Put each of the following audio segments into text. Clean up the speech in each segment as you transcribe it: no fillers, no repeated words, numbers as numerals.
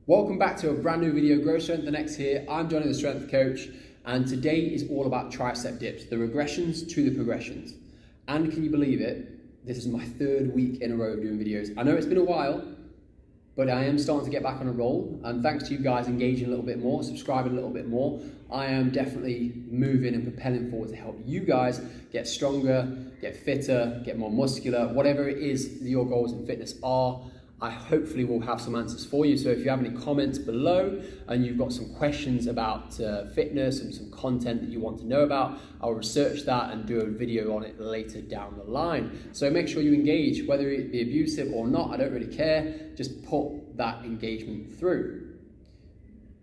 Welcome back to a brand new video. Grow Strength the Next here. I'm Johnny, the strength coach, and today is all about tricep dips, the regressions to the progressions. And can you believe it? This is my third week in a row of doing videos. I know it's been a while, but I am starting to get back on a roll, and thanks to you guys engaging a little bit more, subscribing a little bit more, I am definitely moving and propelling forward to help you guys get stronger, get fitter, get more muscular, whatever it is that your goals in fitness are. I hopefully will have some answers for you. So if you have any comments below and you've got some questions about fitness and some content that you want to know about, I'll research that and do a video on it later down the line. So make sure you engage, whether it be abusive or not, I don't really care. Just put that engagement through.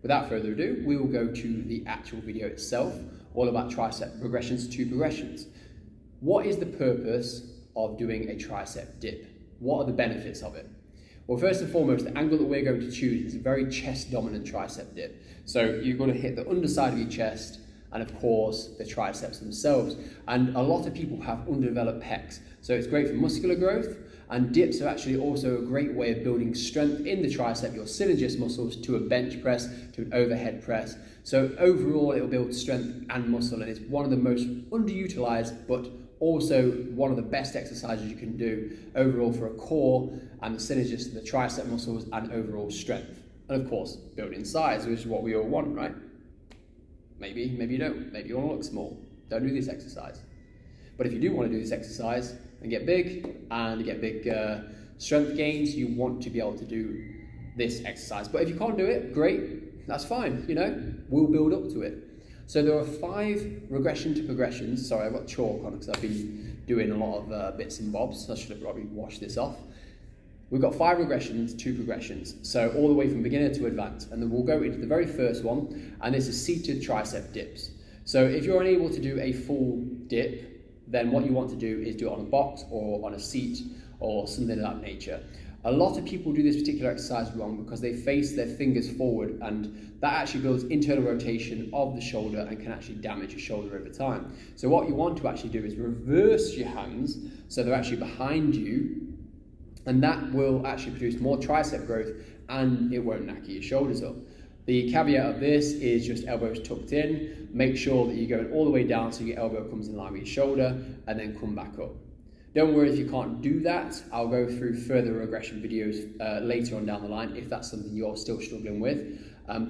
Without further ado, we will go to the actual video itself, all about tricep regressions to progressions. What is the purpose of doing a tricep dip? What are the benefits of it? Well, first and foremost, the angle that we're going to choose is a very chest-dominant tricep dip. So you're going to hit the underside of your chest and, of course, the triceps themselves. And a lot of people have underdeveloped pecs. So it's great for muscular growth, and dips are actually also a great way of building strength in the tricep, your synergist muscles, to a bench press, to an overhead press. So overall, it will build strength and muscle, and it's one of the most underutilized, but also one of the best exercises you can do overall for a core and the synergist, the tricep muscles, and overall strength. And of course, building size, which is what we all want, right? Maybe you don't. Maybe you want to look small. Don't do this exercise. But if you do want to do this exercise and get big strength gains, you want to be able to do this exercise. But if you can't do it, great, that's fine, we'll build up to it. So there are 5 regression to progressions. Sorry, I've got chalk on because I've been doing a lot of bits and bobs. I should have probably washed this off. We've got 5 regressions, 2 progressions. So all the way from beginner to advanced. And then we'll go into the very first one, and this is seated tricep dips. So if you're unable to do a full dip, then what you want to do is do it on a box or on a seat or something of that nature. A lot of people do this particular exercise wrong because they face their fingers forward, and that actually builds internal rotation of the shoulder and can actually damage your shoulder over time. So what you want to actually do is reverse your hands so they're actually behind you, and that will actually produce more tricep growth and it won't knacker your shoulders up. The caveat of this is just elbows tucked in. Make sure that you're going all the way down so your elbow comes in line with your shoulder, and then come back up. Don't worry if you can't do that. I'll go through further regression videos later on down the line if that's something you're still struggling with.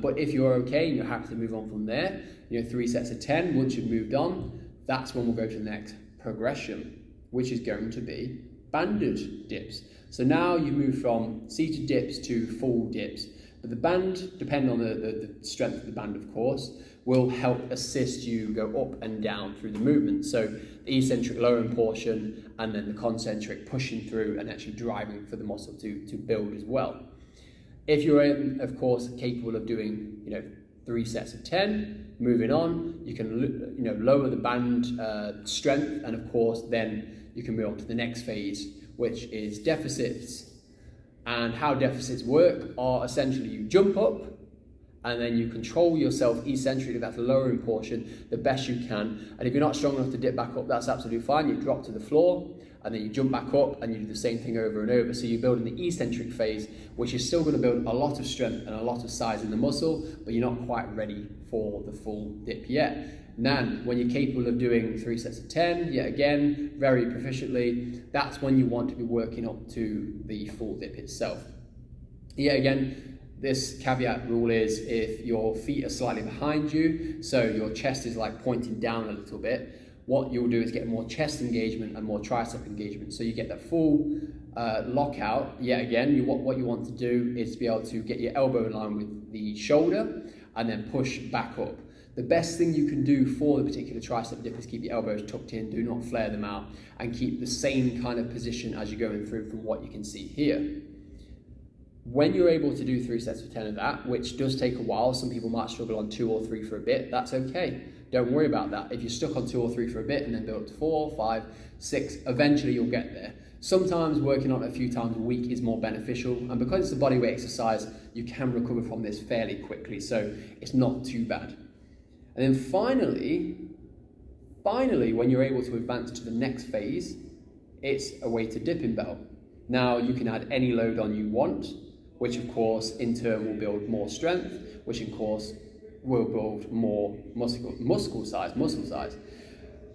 But if you're okay and you're happy to move on from there, 3 sets of 10, once you've moved on, that's when we'll go to the next progression, which is going to be banded dips. So now you move from seated dips to full dips. But the band, depending on the strength of the band, of course, will help assist you go up and down through the movement. So the eccentric lowering portion, and then the concentric pushing through and actually driving for the muscle to build as well. If you're, of course, capable of doing 3 sets of 10, moving on, you can lower the band strength, and of course then you can move on to the next phase, which is deficits. And how deficits work are essentially you jump up and then you control yourself eccentrically, that's the lowering portion, the best you can. And if you're not strong enough to dip back up, that's absolutely fine. You drop to the floor and then you jump back up and you do the same thing over and over. So you're building the eccentric phase, which is still going to build a lot of strength and a lot of size in the muscle, but you're not quite ready for the full dip yet. Then, when you're capable of doing 3 sets of 10, yet again, very proficiently, that's when you want to be working up to the full dip itself. Yet again, this caveat rule is if your feet are slightly behind you, so your chest is like pointing down a little bit, what you'll do is get more chest engagement and more tricep engagement. So you get that full lockout. Yet again, what you want to do is be able to get your elbow in line with the shoulder and then push back up. The best thing you can do for the particular tricep dip is keep your elbows tucked in, do not flare them out, and keep the same kind of position as you're going through from what you can see here. When you're able to do 3 sets of 10 of that, which does take a while, some people might struggle on 2 or 3 for a bit, that's okay. Don't worry about that. If you're stuck on 2 or 3 for a bit and then build up to 4, 5, 6, eventually you'll get there. Sometimes working on it a few times a week is more beneficial, and because it's a bodyweight exercise, you can recover from this fairly quickly, so it's not too bad. And then finally, when you're able to advance to the next phase, it's a weighted dipping bell. Now you can add any load on you want, which of course in turn will build more strength, which of course will build more muscle size.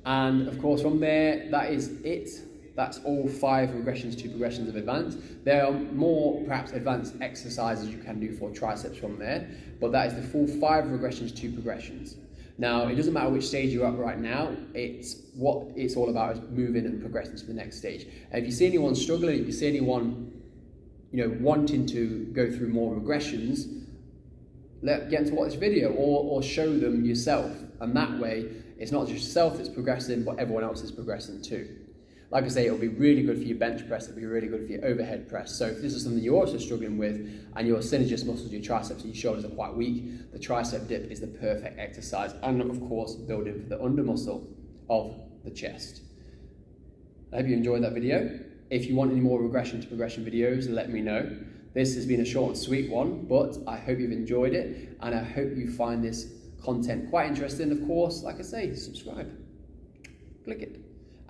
And of course from there, that is it. That's all 5 regressions to progressions of advanced. There are more perhaps advanced exercises you can do for triceps from there, but that is the full 5 regressions to progressions. Now, it doesn't matter which stage you're at right now, what it's all about is moving and progressing to the next stage. And if you see anyone struggling, if you see anyone wanting to go through more regressions, get them to watch this video or show them yourself. And that way, it's not just yourself that's progressing, but everyone else is progressing too. Like I say, it'll be really good for your bench press, it'll be really good for your overhead press. So if this is something you're also struggling with and your synergist muscles, your triceps and your shoulders are quite weak, the tricep dip is the perfect exercise. And of course, building for the under muscle of the chest. I hope you enjoyed that video. If you want any more regression to progression videos, let me know. This has been a short and sweet one, but I hope you've enjoyed it and I hope you find this content quite interesting. Of course, like I say, subscribe, click it.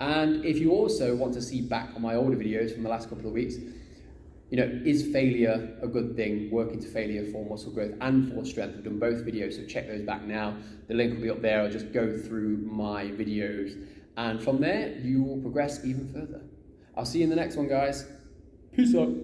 And if you also want to see back on my older videos from the last couple of weeks, is failure a good thing, working to failure for muscle growth and for strength? I've done both videos, so check those back now. The link will be up there. I'll just go through my videos. And from there, you will progress even further. I'll see you in the next one, guys. Peace out.